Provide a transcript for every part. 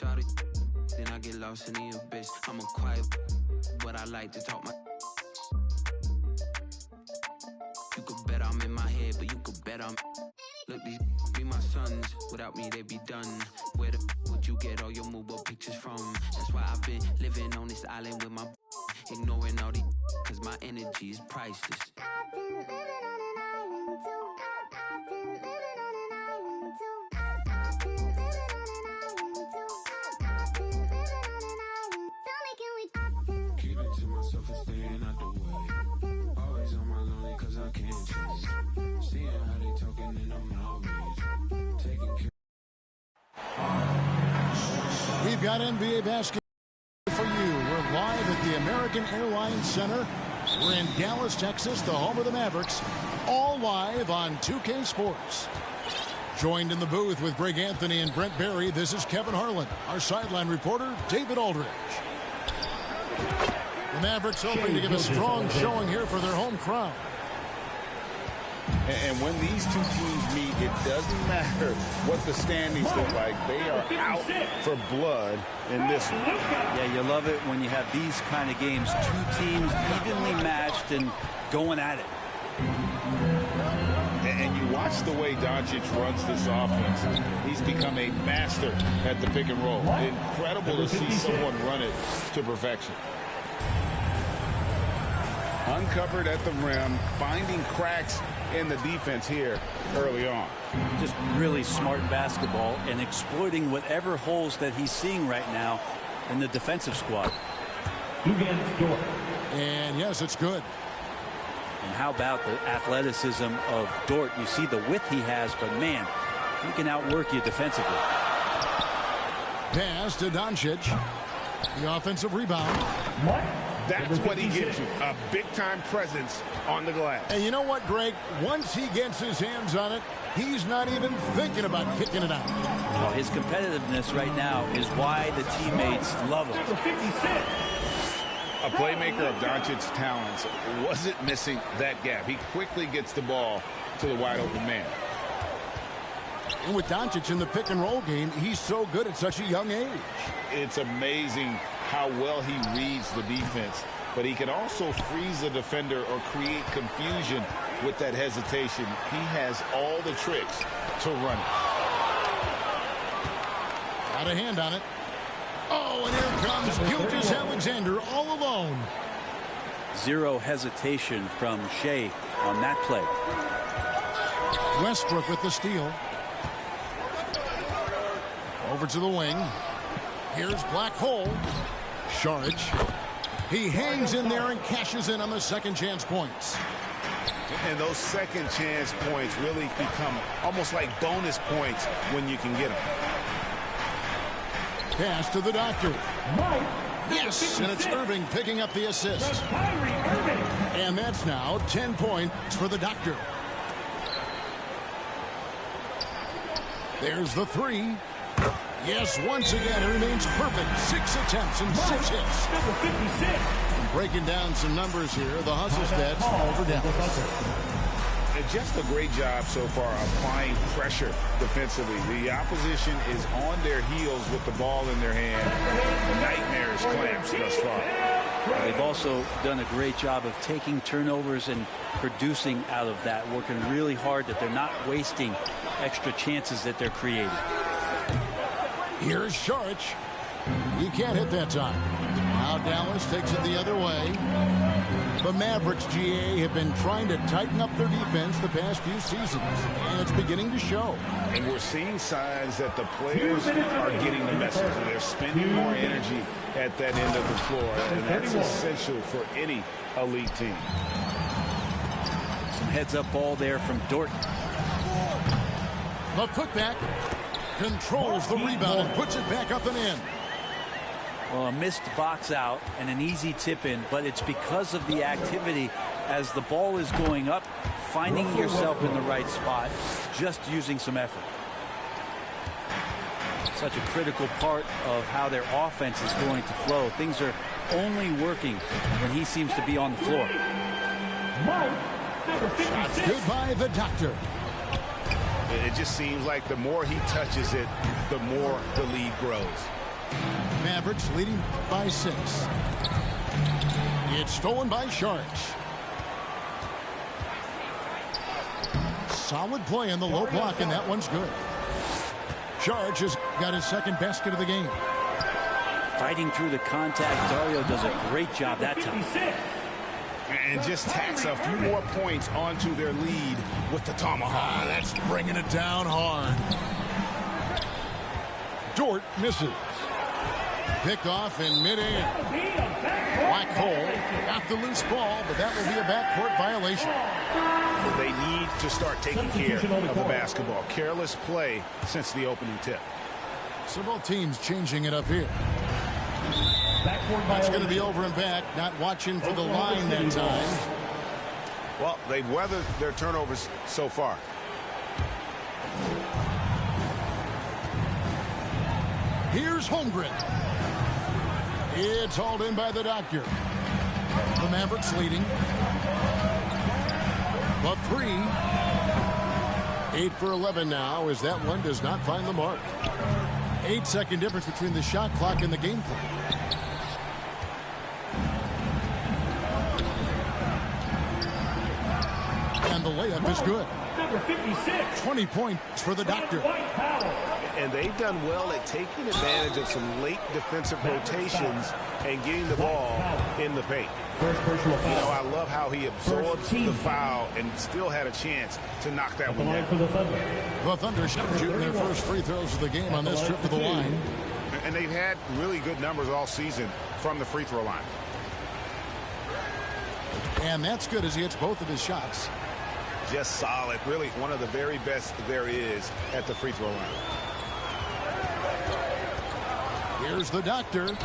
shawty, then I get lost in the abyss. I'm a quiet, but I like to talk my. You could bet I'm in my head, but you could bet I'm. Look, these be my sons. Without me, they be done. Where the would you get all your mobile pictures from? That's why I've been living on this island with my. Ignoring all the. Cause my energy is priceless. I've been living on an island too. I've been living on an island too. I've been living on an island too. I've been living on an island. Tell me, can we? Keep it to myself and staying out the way. Always on my lonely cause I can't change. Seeing how they talking and I'm outraged. Taking care. We've got NBA basketball for you. We're live at the American Airlines Center. We're in Dallas, Texas, the home of the Mavericks. All live on 2K Sports. Joined in the booth with Greg Anthony and Brent Barry, this is Kevin Harlan. Our sideline reporter, David Aldridge. The Mavericks hoping to give a strong showing here for their home crowd. And when these two teams meet, it doesn't matter what the standings look like. They are out for blood in this one. Yeah, you love it when you have these kind of games. Two teams evenly matched and going at it. And you watch the way Doncic runs this offense. He's become a master at the pick and roll. Incredible to see someone run it to perfection. Uncovered at the rim, finding cracks in the defense here early on. Just really smart basketball and exploiting whatever holes that he's seeing right now in the defensive squad. And yes, it's good. And how about the athleticism of Dort? You see the width he has, but man, he can outwork you defensively. Pass to Doncic. The offensive rebound. That's what he gives you, a big-time presence on the glass. And you know what, Greg? Once he gets his hands on it, he's not even thinking about kicking it out. Well, his competitiveness right now is why the teammates love him. A playmaker of Doncic's talents wasn't missing that gap. He quickly gets the ball to the wide-open man. And with Doncic in the pick-and-roll game, he's so good at such a young age. It's amazing how well he reads the defense, but he can also freeze a defender or create confusion with that hesitation. He has all the tricks to run it. Got a hand on it. Oh, and here comes Gilgeous-Alexander all alone. Zero hesitation from Shea on that play. Westbrook with the steal. Over to the wing. Here's Black Hole. Saric. He hangs in there and cashes in on the second chance points. And those second chance points really become almost like bonus points when you can get them. Pass to the doctor. Yes, and it's Irving picking up the assist. And that's now 10 points for the doctor. There's the three. Yes, once again, it remains perfect. 6 attempts and 6 hits. Breaking down some numbers here. The hustle stats over Dallas. And just a great job so far applying pressure defensively. The opposition is on their heels with the ball in their hand. Nightmares clamps thus far. They've also done a great job of taking turnovers and producing out of that, working really hard that they're not wasting extra chances that they're creating. Here's Saric. He can't hit that time. Now Dallas takes it the other way. The Mavericks, GA, have been trying to tighten up their defense the past few seasons, and it's beginning to show. And we're seeing signs that the players are getting the message. They're spending more energy at that end of the floor, and that's essential for any elite team. Some heads-up ball there from Dort. The putback. Controls the rebound and puts it back up and in. Well, a missed box out and an easy tip in, but it's because of the activity as the ball is going up, finding yourself in the right spot, just using some effort. Such a critical part of how their offense is going to flow. Things are only working when he seems to be on the floor. Goodbye, the doctor. It just seems like the more he touches it, the more the lead grows. Mavericks leading by 6. It's stolen by Sharks. Solid play in the low block, and that one's good. Sharks has got his second basket of the game. Fighting through the contact, Dario does a great job that time. And just tacks a few more points onto their lead with the tomahawk. That's bringing it down hard. Dort misses. Picked off in midair. Black hole got the loose ball, but that will be a backcourt violation. They need to start taking care of the basketball. Careless play since the opening tip. So both teams changing it up here. That's going to be over and back. Not watching for the line that time. Well, they've weathered their turnovers so far. Here's Holmgren. It's hauled in by the doctor. The Mavericks leading. But 3. 8 for 11 now as that one does not find the mark. 8-second difference between the shot clock and the game clock. And the layup is good. Number 56. 20 points for the doctor. And they've done well at taking advantage of some late defensive rotations and getting the ball in the paint. I love how he absorbed the foul and still had a chance to knock that one down. The Thunder shooting their first free throws of the game on this trip to the line. And they've had really good numbers all season from the free throw line. And that's good as he hits both of his shots. Just solid. Really one of the very best there is at the free throw line. Here's the doctor.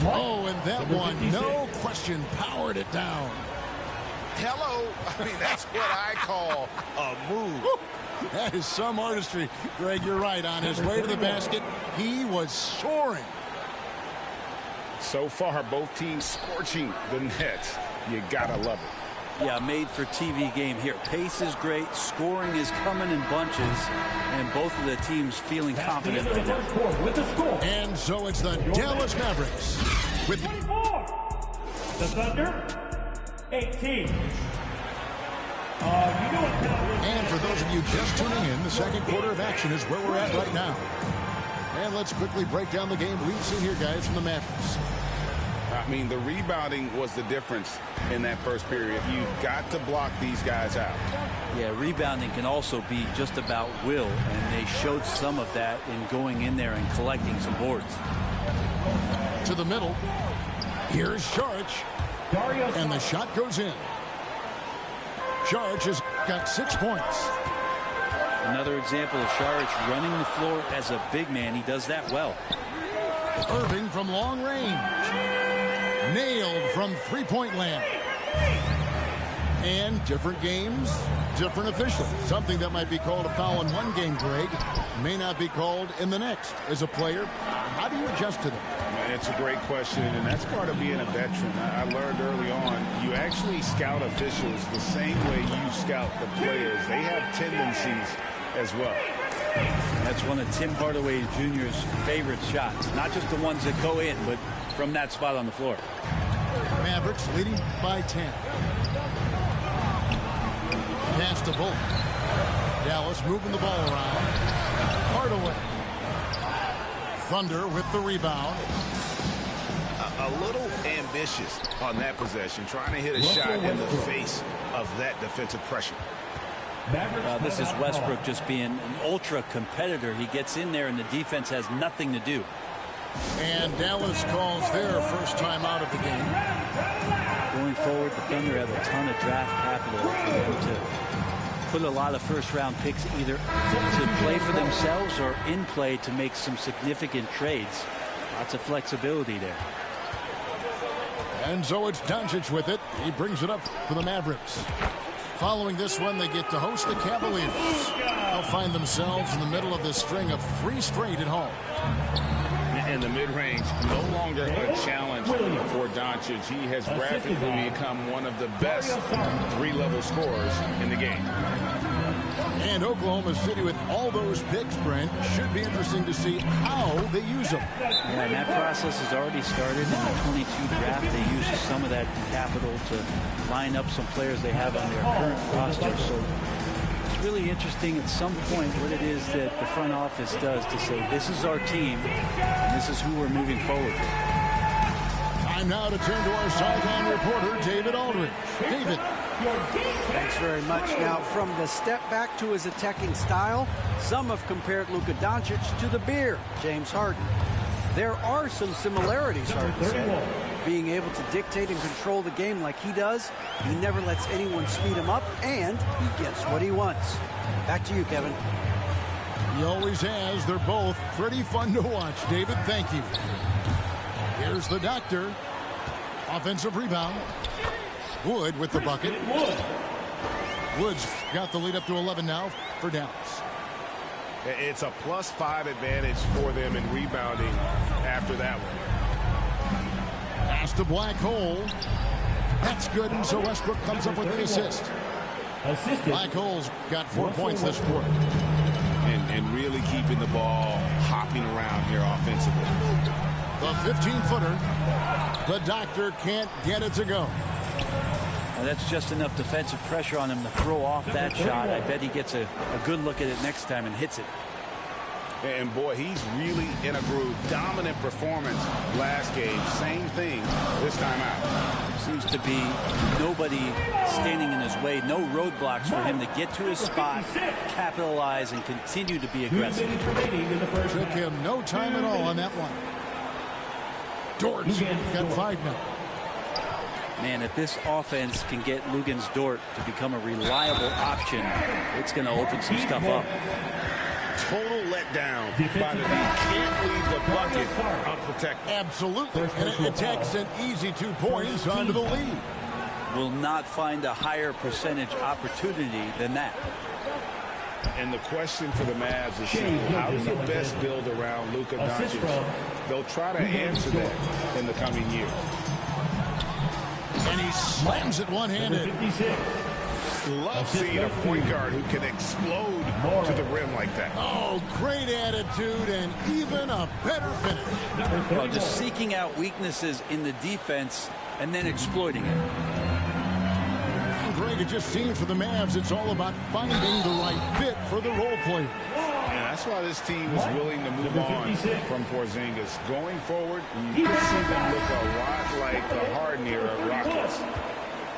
Oh, and that one, no question, powered it down. Hello. I mean, that's what I call a move. That is some artistry. Greg, you're right. On his way to the basket, he was soaring. So far, both teams scorching the nets. You gotta love it. Yeah, made for TV game here. Pace is great. Scoring is coming in bunches. And both of the teams feeling confident right now. And so it's the Dallas Mavericks with 24. The Thunder, 18. And for those of you just tuning in, the second quarter of action is where we're at right now. And let's quickly break down the game we've seen here, guys, from the Mavericks. I mean, the rebounding was the difference in that first period. You've got to block these guys out. Yeah, rebounding can also be just about will, and they showed some of that in going in there and collecting some boards. To the middle. Here's Sharch. And the shot goes in. Sharch has got 6 points. Another example of Sharch running the floor as a big man. He does that well. Irving from long range. Nailed from three-point land. And different games, different officials. Something that might be called a foul in one game, Greg, may not be called in the next. As a player, how do you adjust to them? It's a great question, and that's part of being a veteran. I learned early on, you actually scout officials the same way you scout the players. They have tendencies as well. That's one of Tim Hardaway Jr.'s favorite shots. Not just the ones that go in, but from that spot on the floor. Mavericks leading by 10. Pass to Bullock. Dallas moving the ball around. Hardaway. Thunder with the rebound. A little ambitious on that possession, trying to hit a shot in the face of that defensive pressure. This is Westbrook just being an ultra competitor. He gets in there and the defense has nothing to do. And Dallas calls their first time out of the game. Going forward, the Thunder have a ton of draft capital for them to put a lot of first-round picks either to play for themselves or in play to make some significant trades. Lots of flexibility there. And so it's Doncic with it. He brings it up for the Mavericks. Following this one, they get to host the Cavaliers. They'll find themselves in the middle of this string of 3 straight at home. And the mid-range no longer a challenge for Doncic. He has rapidly become one of the best three-level scorers in the game. And Oklahoma City, with all those picks, Brent, should be interesting to see how they use them. Yeah, and that process has already started in the 22 draft. They used some of that capital to line up some players they have on their current roster. So it's really interesting at some point what it is that the front office does to say, this is our team, and this is who we're moving forward with. Time now to turn to our sideline reporter, David Aldridge. David. Thanks very much. Now, from the step back to his attacking style, some have compared Luka Doncic to the Bear, James Harden. There are some similarities, Harden said. Being able to dictate and control the game like he does, he never lets anyone speed him up, and he gets what he wants. Back to you, Kevin. He always has. They're both pretty fun to watch. David, thank you. Here's the doctor. Offensive rebound. Wood with the bucket. Wood's got the lead up to 11 now for Dallas. It's a +5 advantage for them in rebounding after that one. Pass to Black Hole. That's good, and so Westbrook comes up with the assist. Black Hole's got 4 points this quarter. And really keeping the ball hopping around here offensively. The 15-footer. The doctor can't get it to go. Now that's just enough defensive pressure on him to throw off that shot. I bet he gets a good look at it next time and hits it. And boy, he's really in a groove. Dominant performance last game. Same thing this time out. Seems to be nobody standing in his way. No roadblocks for him to get to his spot, capitalize, and continue to be aggressive. Took him no time at all on that one. Dort got 5 now. Man, if this offense can get Luguentz Dort to become a reliable option, it's going to open some stuff up. Total letdown by the lead. Can't leave the bucket unprotected. Absolutely. And it takes an easy 2 points onto the lead. Will not find a higher percentage opportunity than that. And the question for the Mavs is simple. How does the best build around Luka Doncic? They'll try to answer that in the coming years. And he slams it one-handed. Love seeing a point guard who can explode to the rim like that. Oh, great attitude and even a better finish. Well, just seeking out weaknesses in the defense and then exploiting it. And Greg, it just seems for the Mavs it's all about finding the right fit for the role player. And that's why this team is willing to move on from Porzingis. Going forward, you can see them look a lot like the Harden era Rockets.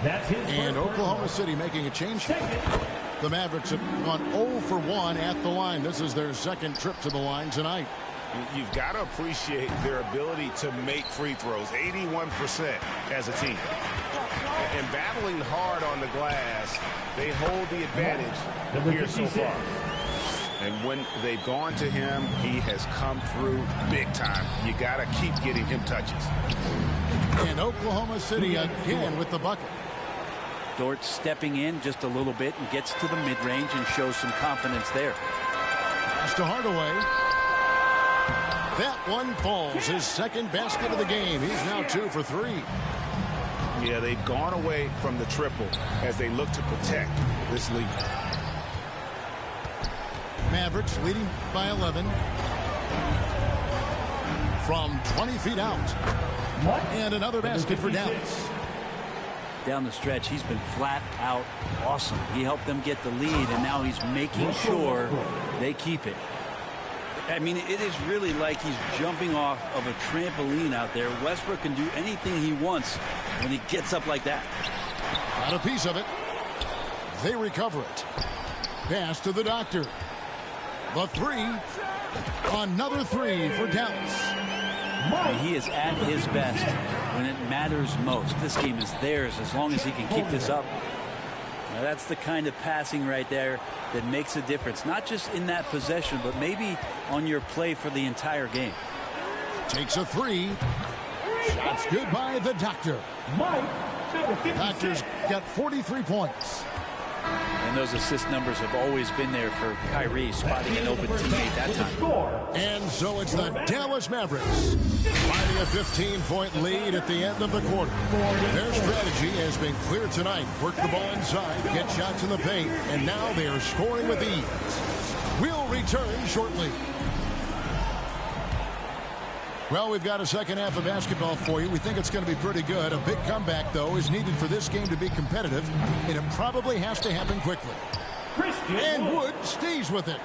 And Oklahoma City making a change. The Mavericks have gone 0 for 1 at the line. This is their second trip to the line tonight. You've got to appreciate their ability to make free throws, 81% as a team. And battling hard on the glass, they hold the advantage here so far. And when they've gone to him, he has come through big time. You got to keep getting him touches. And Oklahoma City again with the bucket. Dort stepping in just a little bit and gets to the mid-range and shows some confidence there. Pass to Hardaway. That one falls. His second basket of the game. He's now 2 for 3. Yeah, they've gone away from the triple as they look to protect this lead. Mavericks leading by 11. From 20 feet out. And another basket for Dallas. Down the stretch, he's been flat out awesome. He helped them get the lead, and now he's making sure they keep it. I mean, it is really like he's jumping off of a trampoline out there. Westbrook can do anything he wants when he gets up like that. Got a piece of it. They recover it. Pass to the doctor. The 3. Another 3 for Dallas. He is at his best when it matters most. This game is theirs as long as he can keep this up. Now that's the kind of passing right there that makes a difference, not just in that possession, but maybe on your play for the entire game. Takes a 3. Shots good by the doctor. The doctor's got 43 points. And those assist numbers have always been there for Kyrie, spotting an open teammate that time. And so it's the Dallas Mavericks finding a 15-point lead at the end of the quarter. Their strategy has been clear tonight. Work the ball inside, get shots in the paint, and now they are scoring with ease. We'll return shortly. Well, we've got a second half of basketball for you. We think it's going to be pretty good. A big comeback, though, is needed for this game to be competitive, and it probably has to happen quickly. And Wood stays with it.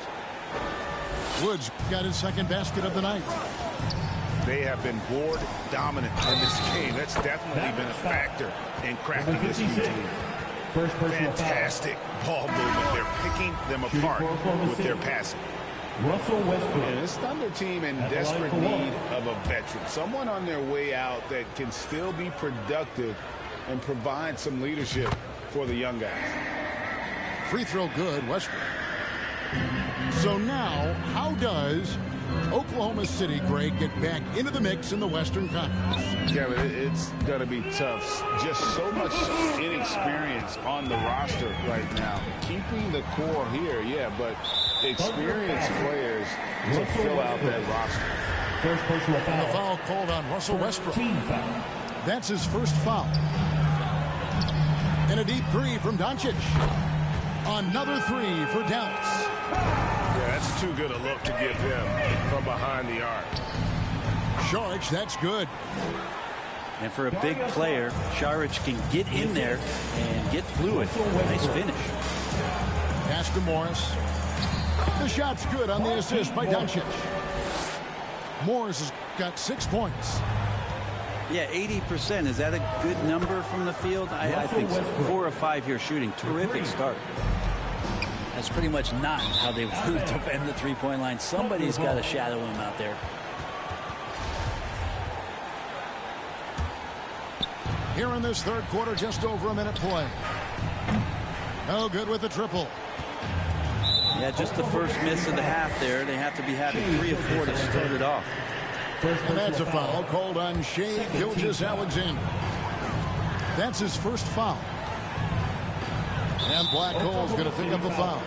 Woods got his second basket of the night. They have been board dominant in this game. That's definitely been a factor in cracking this team. Fantastic ball movement. They're picking them apart with their passing. Russell Westbrook. And this Thunder team in desperate need of a veteran. Someone on their way out that can still be productive and provide some leadership for the young guys. Free throw good, Westbrook. So now, how does Oklahoma City, Greg, get back into the mix in the Western Conference? Kevin, it's going to be tough. Just so much inexperience on the roster right now. Keeping the core here, yeah, but experienced players to fill out that roster. First personal foul. The foul called on Russell Westbrook. Team foul. That's his first foul. And a deep three from Doncic. Another three for Dallas. Yeah, that's too good a look to give them from behind the arc. Saric, that's good. And for a big player, Saric can get in there and get fluid. Nice finish. Pass to Morris. The shot's good on the assist by Doncic. Morris has got 6 points. Yeah, 80%. Is that a good number from the field? I think so. 4 of 5 here shooting. Terrific start. That's pretty much not how they want to defend the three-point line. Somebody's got to shadow him out there. Here in this third quarter, just over a minute play. No good with the triple. Yeah, just the first miss of the half there. They have to be having 3 of 4 to start it off. And that's a foul called on Shai Gilgeous-Alexander. That's his first foul. And Black Hole's going to pick up the foul.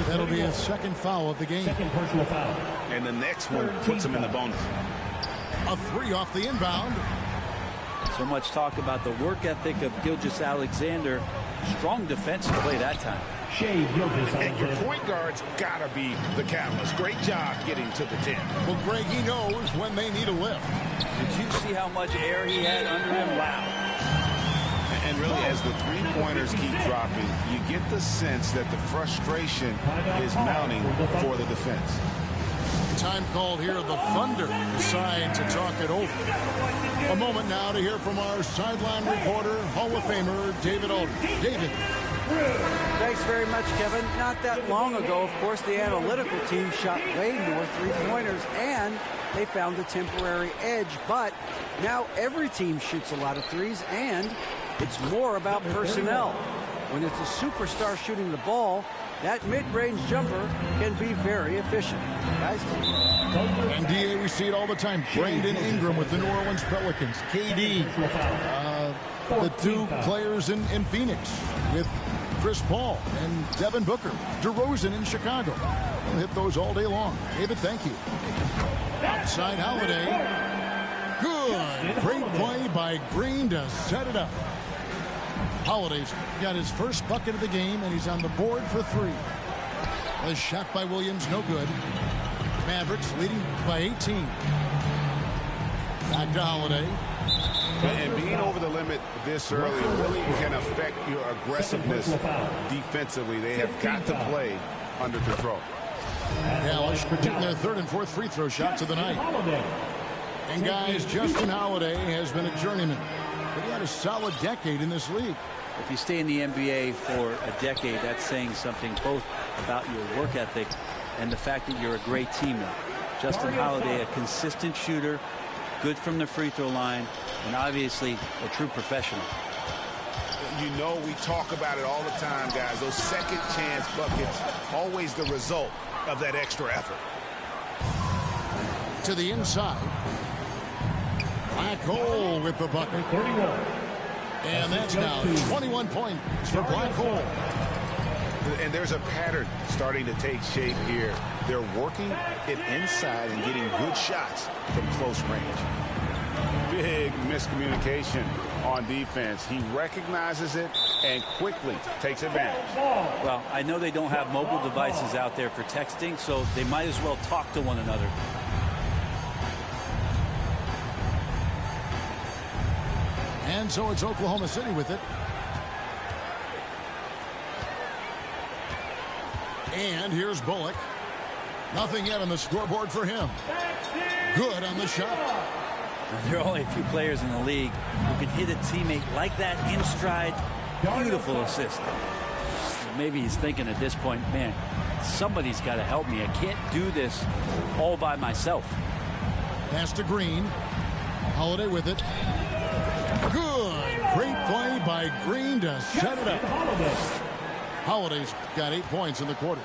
That'll be his second foul of the game. Second personal foul. And the next one puts him in the bonus. A three off the inbound. So much talk about the work ethic of Gilgeous-Alexander. Strong defensive play that time. And your point guard's got to be the catalyst. Great job getting to the 10. Well, Greg, he knows when they need a lift. Did you see how much air he had under him? Wow. And really, as the three-pointers keep dropping, you get the sense that the frustration is mounting for the defense. Time called here. The Thunder decide to talk it over. A moment now to hear from our sideline reporter, Hall of Famer David Aldridge. David. Thanks very much, Kevin. Not that long ago, of course, the analytical team shot way more three-pointers, and they found a temporary edge. But now every team shoots a lot of threes, and it's more about personnel. When it's a superstar shooting the ball, that mid-range jumper can be very efficient. Guys? And DA, we see it all the time. Brandon Ingram with the New Orleans Pelicans. KD. The two players in Phoenix with Chris Paul and Devin Booker. DeRozan in Chicago. We'll hit those all day long. David, thank you. Outside Holiday. Good. Great play by Green to set it up. Holiday's got his first bucket of the game, and he's on the board for 3. A shot by Williams, no good. Mavericks leading by 18. Back to Holiday. And being over the limit this early really can affect your aggressiveness defensively. They have got to play under control. Dallas shooting their third and fourth free throw shots of the night. And guys, Justin Holiday has been a journeyman, but he had a solid decade in this league. If you stay in the NBA for a decade, that's saying something both about your work ethic and the fact that you're a great teammate. Justin Holiday, a consistent shooter, good from the free throw line, and obviously a true professional. You know, we talk about it all the time, guys. Those second chance buckets, always the result of that extra effort. To the inside. Black Hole with the bucket. 31. And that's now 21 points for Black Hole. And there's a pattern starting to take shape here. They're working it inside and getting good shots from close range. Big miscommunication on defense. He recognizes it and quickly takes advantage. Well, I know they don't have mobile devices out there for texting, so they might as well talk to one another. And so it's Oklahoma City with it. And here's Bullock. Nothing yet on the scoreboard for him. Good on the shot. There are only a few players in the league who can hit a teammate like that in stride. Beautiful assist. Maybe he's thinking at this point, man, somebody's got to help me. I can't do this all by myself. Pass to Green. Holiday with it. Good. Great play by Green to set it up. Holiday's got 8 points in the quarter.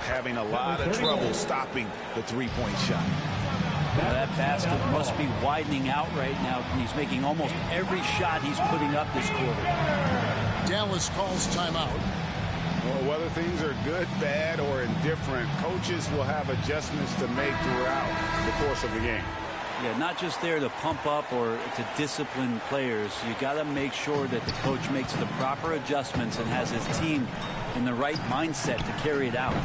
Having a lot of trouble stopping the three-point shot. Now that basket must be widening out right now. He's making almost every shot he's putting up this quarter. Dallas calls timeout. Well, whether things are good, bad, or indifferent, coaches will have adjustments to make throughout the course of the game. Yeah, not just there to pump up or to discipline players. You got to make sure that the coach makes the proper adjustments and has his team in the right mindset to carry it out.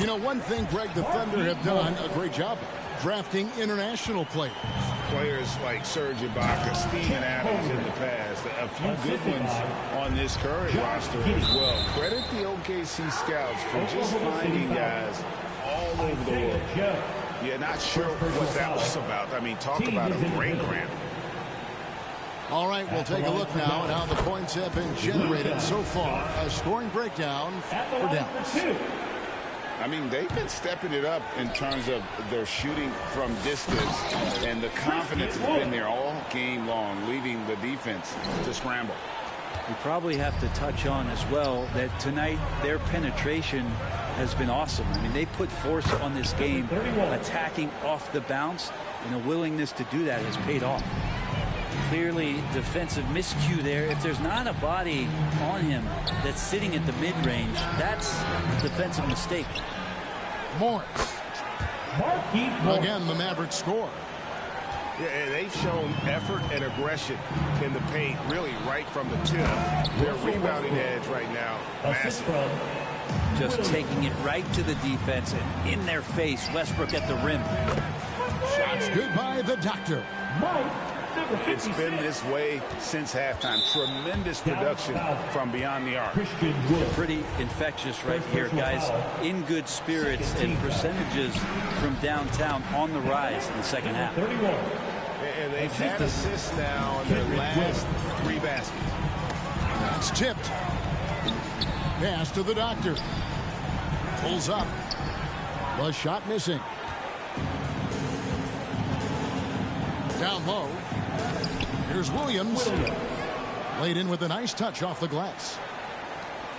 You know, one thing, Greg, the Thunder have done a great job of drafting international players. Players like Serge Ibaka, Steven Adams in the past. A few good ones on this current roster as well. Credit the OKC scouts for just finding guys all over the world. Yeah, not sure what that was about. I mean, talk about a brain cramp. All right, we'll take a look now at how the points have been generated so far. A scoring breakdown for Dallas. I mean, they've been stepping it up in terms of their shooting from distance, and the confidence has been there all game long, leaving the defense to scramble. We probably have to touch on as well that tonight their penetration has been awesome. I mean, they put force on this game, attacking off the bounce, and a willingness to do that has paid off. Clearly defensive miscue there. If there's not a body on him that's sitting at the mid-range, that's a defensive mistake. Morris. Again, the Mavericks score. Yeah, they've shown effort and aggression in the paint, really right from the tip. Their rebounding edge right now, massive. Just taking it right to the defense and in their face. Westbrook at the rim. Shots good by the doctor. It's been this way since halftime. Tremendous production from beyond the arc. Pretty infectious right here, guys. In good spirits and percentages from downtown on the rise in the second half. And they've had assists now in their last 3 baskets. That's tipped. Pass to the doctor. Pulls up. The shot missing. Down low. Here's Williams. Laid in with a nice touch off the glass.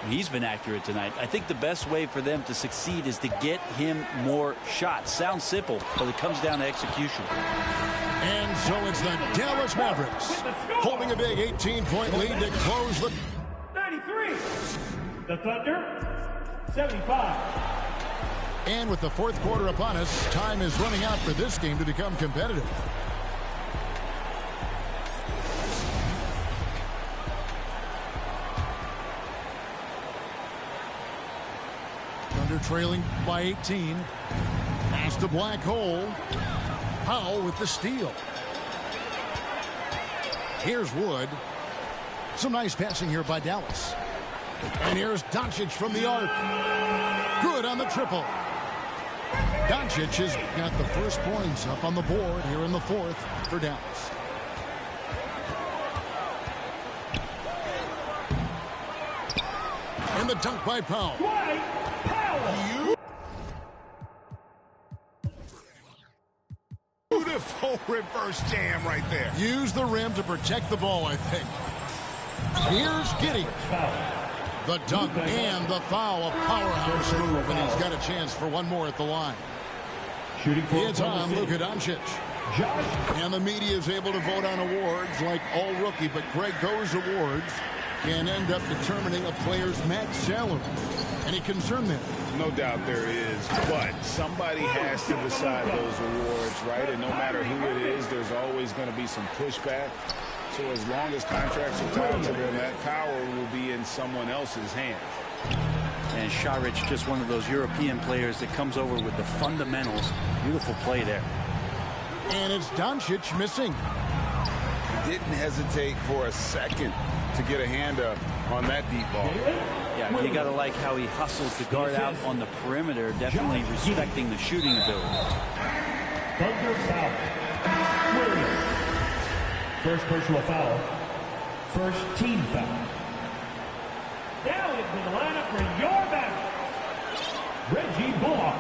He's been accurate tonight. I think the best way for them to succeed is to get him more shots. Sounds simple, but it comes down to execution. And so it's the Dallas Mavericks holding a big 18-point lead to close the 93. The Thunder, 75. And with the fourth quarter upon us, time is running out for this game to become competitive. Thunder trailing by 18. Pass to Black Hole. Powell with the steal. Here's Wood. Some nice passing here by Dallas. And here's Doncic from the arc. Good on the triple. Doncic has got the first points up on the board here in the fourth for Dallas. And the dunk by Powell. Beautiful reverse jam right there. Use the rim to protect the ball, I think. Here's Giddey. The dunk and the foul, a powerhouse move, and he's got a chance for one more at the line. It's on Luka Doncic. And the media is able to vote on awards like all rookie, but Greg, those awards can end up determining a player's max salary. Any concern there? No doubt there is, but somebody has to decide those awards, right? And no matter who it is, there's always going to be some pushback. So as long as contracts are tied to them, that power will be in someone else's hands. And Šarić, just one of those European players that comes over with the fundamentals. Beautiful play there. And it's Doncic missing. Didn't hesitate for a second to get a hand up on that deep ball. Yeah, you got to like how he hustled to guard out on the perimeter, definitely respecting the shooting ability. Thunder foul. Williams. First personal foul. First team foul. Now into the lineup for your Mavericks, Reggie Bullock.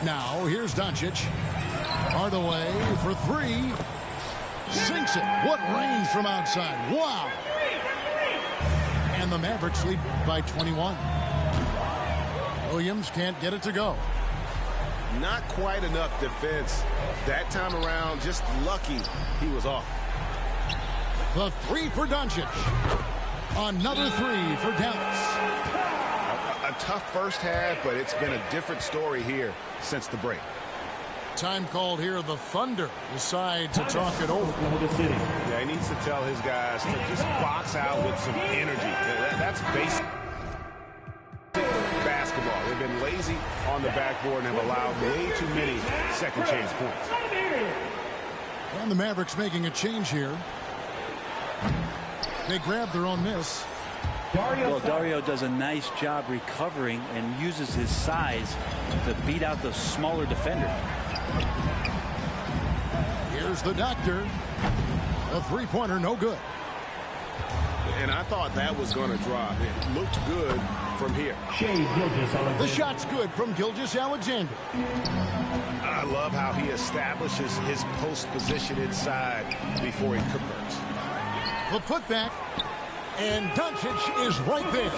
Now here's Doncic. Hardaway for three. Sinks it. What range from outside. Wow. And the Mavericks lead by 21. Williams can't get it to go. Not quite enough defense. That time around, just lucky he was off. The three for Doncic. Another three for Dallas. A tough first half, but it's been a different story here since the break. Time called here. The Thunder decide to talk it over. Yeah, he needs to tell his guys to just box out with some energy. That's basic basketball. They've been lazy on the backboard and have allowed way too many second chance points. And the Mavericks making a change here. They grab their own miss. Well, Dario does a nice job recovering and uses his size to beat out the smaller defender. Here's the doctor. A three-pointer, no good. And I thought that was going to drop. It looked good from here. The shot's good from Gilgeous-Alexander. I love how he establishes his post position inside before he converts. The putback, and Doncic is right there.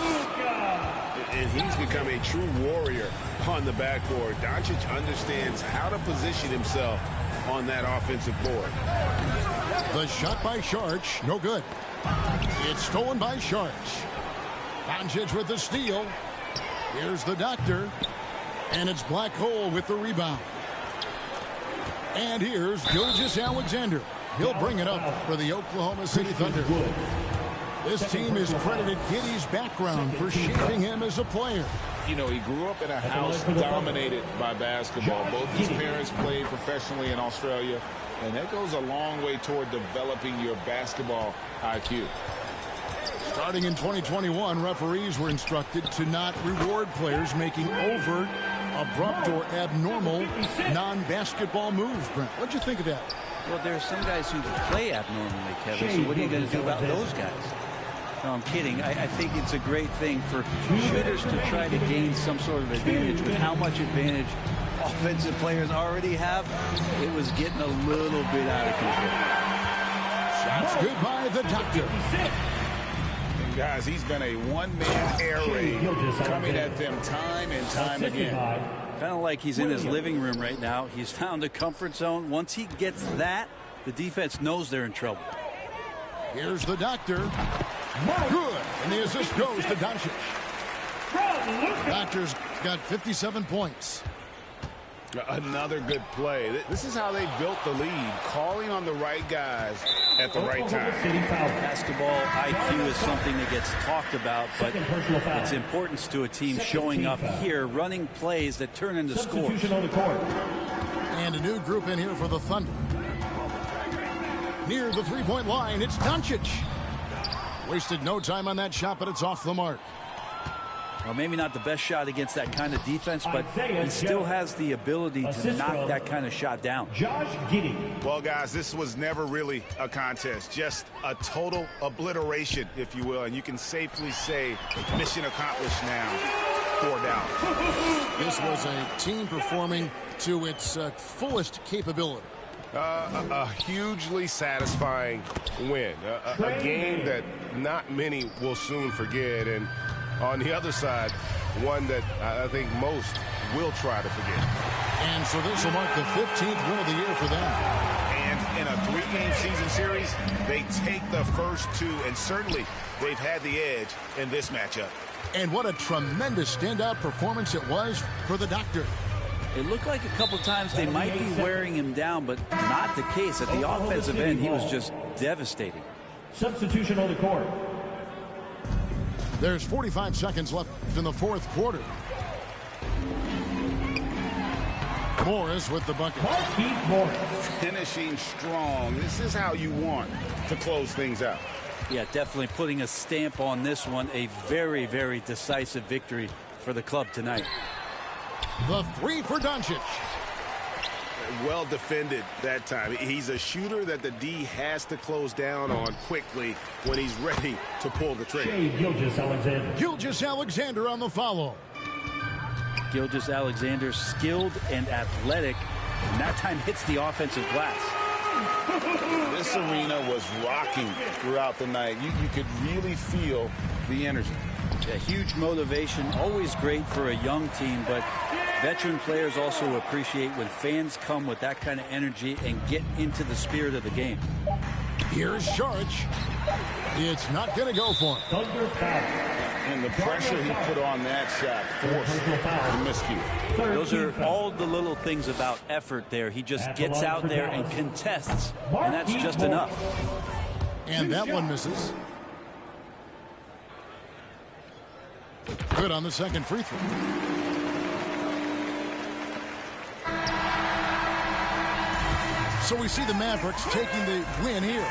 And he's become a true warrior on the backboard. Doncic understands how to position himself on that offensive board. The shot by Šarić, no good. It's stolen by Šarić. Doncic with the steal. Here's the doctor. And it's Black Hole with the rebound. And here's Gilgeous-Alexander. He'll bring it up for the Oklahoma City Thunder. This team is credited Giddey's background for shaping him as a player. You know, he grew up in a house dominated by basketball. Both his parents played professionally in Australia, and that goes a long way toward developing your basketball IQ. Starting in 2021, referees were instructed to not reward players making overt, abrupt, or abnormal non-basketball moves. Brent, what'd you think of that? Well, there are some guys who play abnormally, Kevin, so what are you going to do about those guys? No, I'm kidding. I think it's a great thing for shooters to try to gain some sort of advantage. With how much advantage offensive players already have, it was getting a little bit out of control. Shots good by the doctor. And guys, he's been a one-man air raid coming at them time and time again. Kind of like he's in his living room right now. He's found a comfort zone. Once he gets that, the defense knows they're in trouble. Here's the doctor. Good. And the assist goes to Doncic. Doctor's got 57 points. Another good play. This is how they built the lead, calling on the right guys at the right time. Basketball IQ is something that gets talked about, but its importance to a team showing up here, running plays that turn into scores. And a new group in here for the Thunder. Near the three-point line, it's Doncic. Wasted no time on that shot, but it's off the mark. Well, maybe not the best shot against that kind of defense, but he still has the ability to knock that kind of shot down. Well, guys, this was never really a contest, just a total obliteration, if you will, and you can safely say mission accomplished now for Dallas. This was a team performing to its fullest capability. A hugely satisfying win, a game that not many will soon forget, and on the other side, one that I think most will try to forget. And so this will mark the 15th win of the year for them. And in a 3-game season series, they take the first 2, and certainly they've had the edge in this matchup. And what a tremendous standout performance it was for the Doctor. It looked like a couple times they might be wearing him down, but not the case. At the offensive end, he was just devastating. Substitution on the court. There's 45 seconds left in the fourth quarter. Morris with the bucket. Finishing strong. This is how you want to close things out. Yeah, definitely putting a stamp on this one. A very, very decisive victory for the club tonight. The 3 for Doncic. Well defended that time. He's a shooter that the D has to close down on quickly when he's ready to pull the trigger. Gilgeous-Alexander on the follow. Gilgeous-Alexander, skilled and athletic, and that time hits the offensive glass. This arena was rocking throughout the night. You could really feel the energy. A huge motivation, always great for a young team, but veteran players also appreciate when fans come with that kind of energy and get into the spirit of the game. Here's Saric. It's not going to go for him. And the pressure he put on that shot forced the miscue. Those are all the little things about effort there. He just gets out there and contests, and that's just enough. And that one misses. Good on the second free throw. So we see the Mavericks taking the win here.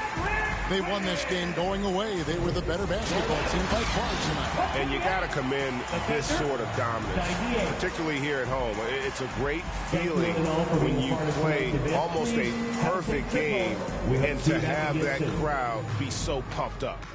They won this game going away. They were the better basketball team by far tonight. And you got to commend this sort of dominance, particularly here at home. It's a great feeling when you play almost a perfect game and to have that crowd be so pumped up.